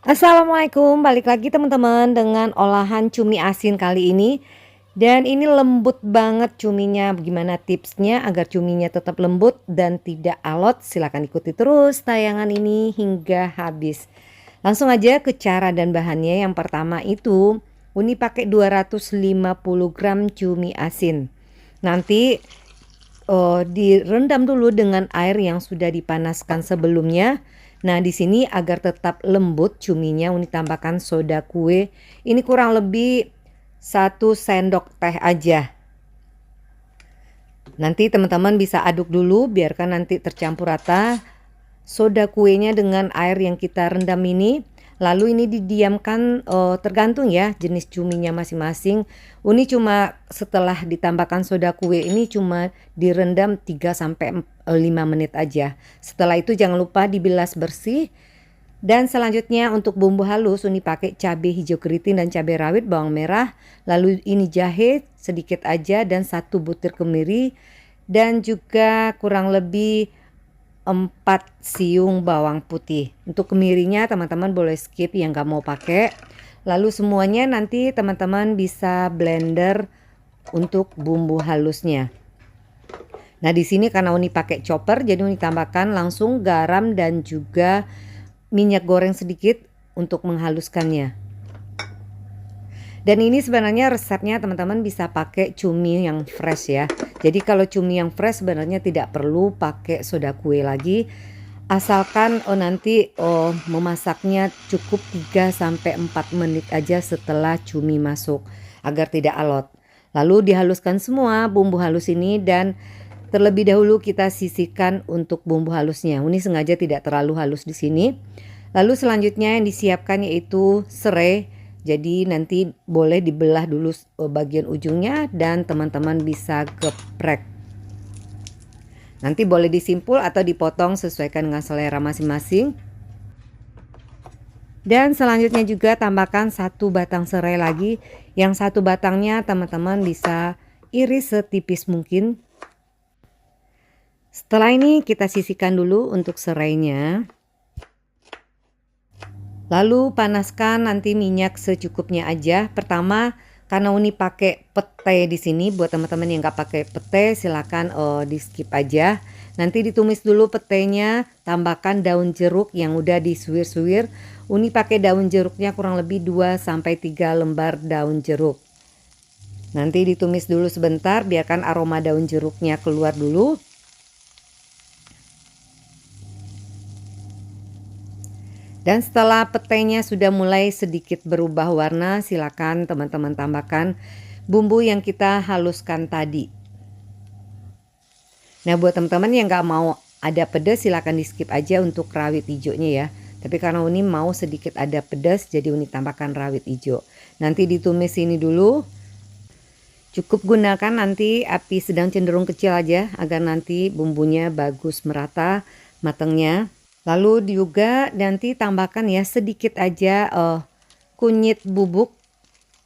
Assalamualaikum, balik lagi teman-teman dengan olahan cumi asin kali ini. Dan ini lembut banget cuminya. Bagaimana tipsnya agar cuminya tetap lembut dan tidak alot? Silahkan ikuti terus tayangan ini hingga habis. Langsung aja ke cara dan bahannya. Yang pertama itu Uni pakai 250 gram cumi asin. Nanti direndam dulu dengan air yang sudah dipanaskan sebelumnya. Nah, di sini agar tetap lembut cuminya Uni tambahkan soda kue. Ini kurang lebih 1 sendok teh aja. Nanti teman-teman bisa aduk dulu, biarkan nanti tercampur rata soda kuenya dengan air yang kita rendam ini. Lalu ini didiamkan, tergantung ya jenis cuminya masing-masing. Uni cuma setelah ditambahkan soda kue ini cuma direndam 3 sampai 5 menit aja. Setelah itu jangan lupa dibilas bersih. Dan selanjutnya untuk bumbu halus Uni pakai cabai hijau keriting dan cabai rawit, bawang merah. Lalu ini jahe sedikit aja dan 1 butir kemiri. Dan juga kurang lebih 4 siung bawang putih. Untuk kemirinya teman-teman boleh skip yang gak mau pakai. Lalu semuanya nanti teman-teman bisa blender untuk bumbu halusnya. Nah, di sini karena Uni pakai chopper jadi Uni tambahkan langsung garam dan juga minyak goreng sedikit untuk menghaluskannya. Dan ini sebenarnya resepnya teman-teman bisa pakai cumi yang fresh ya. Jadi kalau cumi yang fresh sebenarnya tidak perlu pakai soda kue lagi. Asalkan nanti memasaknya cukup 3 sampai 4 menit aja setelah cumi masuk agar tidak alot. Lalu dihaluskan semua bumbu halus ini dan terlebih dahulu kita sisihkan untuk bumbu halusnya. Ini sengaja tidak terlalu halus di sini. Lalu selanjutnya yang disiapkan yaitu serai. Jadi nanti boleh dibelah dulu bagian ujungnya dan teman-teman bisa geprek. Nanti boleh disimpul atau dipotong sesuaikan dengan selera masing-masing. Dan selanjutnya juga tambahkan 1 batang serai lagi. Yang 1 batangnya teman-teman bisa iris setipis mungkin. Setelah ini kita sisihkan dulu untuk serainya. Lalu panaskan nanti minyak secukupnya aja. Pertama, karena Uni pakai pete di sini, buat teman-teman yang nggak pakai pete silakan di skip aja. Nanti ditumis dulu petenya, tambahkan daun jeruk yang udah disuir-suir. Uni pakai daun jeruknya kurang lebih 2 sampai 3 lembar daun jeruk. Nanti ditumis dulu sebentar, biarkan aroma daun jeruknya keluar dulu. Dan setelah petenya sudah mulai sedikit berubah warna, silakan teman-teman tambahkan bumbu yang kita haluskan tadi. Nah, buat teman-teman yang gak mau ada pedas silakan di skip aja untuk rawit hijaunya ya. Tapi karena Uni mau sedikit ada pedas jadi Uni tambahkan rawit hijau. Nanti ditumis ini dulu. Cukup gunakan nanti api sedang cenderung kecil aja agar nanti bumbunya bagus merata matangnya. Lalu juga nanti tambahkan ya sedikit aja kunyit bubuk.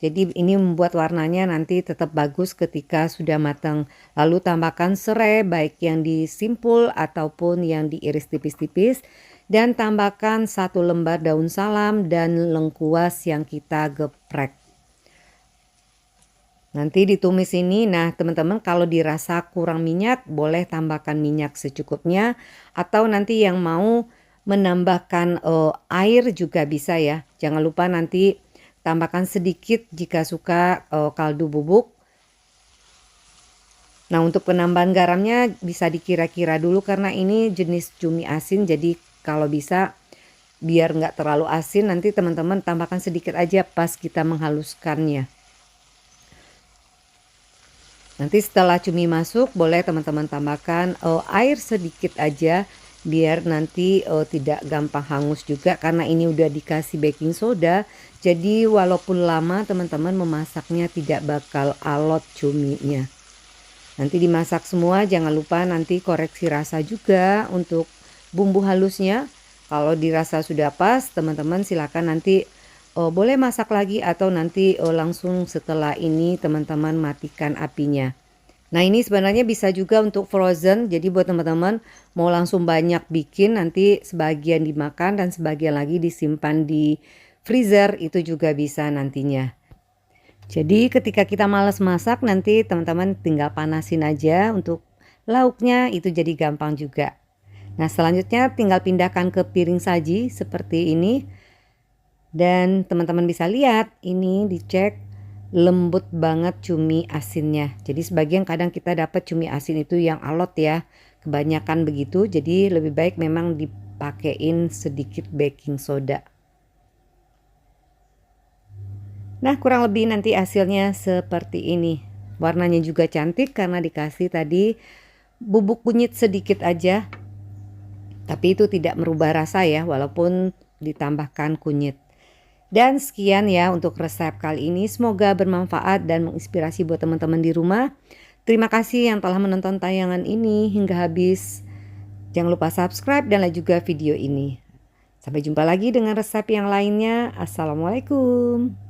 Jadi ini membuat warnanya nanti tetap bagus ketika sudah matang. Lalu tambahkan serai baik yang disimpul ataupun yang diiris tipis-tipis. Dan tambahkan 1 lembar daun salam dan lengkuas yang kita geprek. Nanti ditumis ini. Nah teman-teman kalau dirasa kurang minyak boleh tambahkan minyak secukupnya. Atau nanti yang mau menambahkan air juga bisa ya. Jangan lupa nanti tambahkan sedikit jika suka kaldu bubuk. Nah untuk penambahan garamnya bisa dikira-kira dulu karena ini jenis cumi asin. Jadi kalau bisa biar nggak terlalu asin nanti teman-teman tambahkan sedikit aja pas kita menghaluskannya. Nanti setelah cumi masuk boleh teman-teman tambahkan air sedikit aja biar nanti tidak gampang hangus juga karena ini udah dikasih baking soda. Jadi walaupun lama teman-teman memasaknya tidak bakal alot cuminya. Nanti dimasak semua, jangan lupa nanti koreksi rasa juga untuk bumbu halusnya. Kalau dirasa sudah pas teman-teman silakan nanti boleh masak lagi atau nanti langsung setelah ini teman-teman matikan apinya. Nah ini sebenarnya bisa juga untuk frozen, jadi buat teman-teman mau langsung banyak bikin nanti sebagian dimakan dan sebagian lagi disimpan di freezer itu juga bisa nantinya. Jadi ketika kita males masak nanti teman-teman tinggal panasin aja untuk lauknya itu jadi gampang juga. Nah selanjutnya tinggal pindahkan ke piring saji seperti ini. Dan teman-teman bisa lihat ini dicek lembut banget cumi asinnya. Jadi sebagian kadang kita dapat cumi asin itu yang alot ya. Kebanyakan begitu, jadi lebih baik memang dipakein sedikit baking soda. Nah kurang lebih nanti hasilnya seperti ini. Warnanya juga cantik karena dikasih tadi bubuk kunyit sedikit aja. Tapi itu tidak merubah rasa ya walaupun ditambahkan kunyit. Dan sekian ya untuk resep kali ini. Semoga bermanfaat dan menginspirasi buat teman-teman di rumah. Terima kasih yang telah menonton tayangan ini hingga habis. Jangan lupa subscribe dan like juga video ini. Sampai jumpa lagi dengan resep yang lainnya. Assalamualaikum.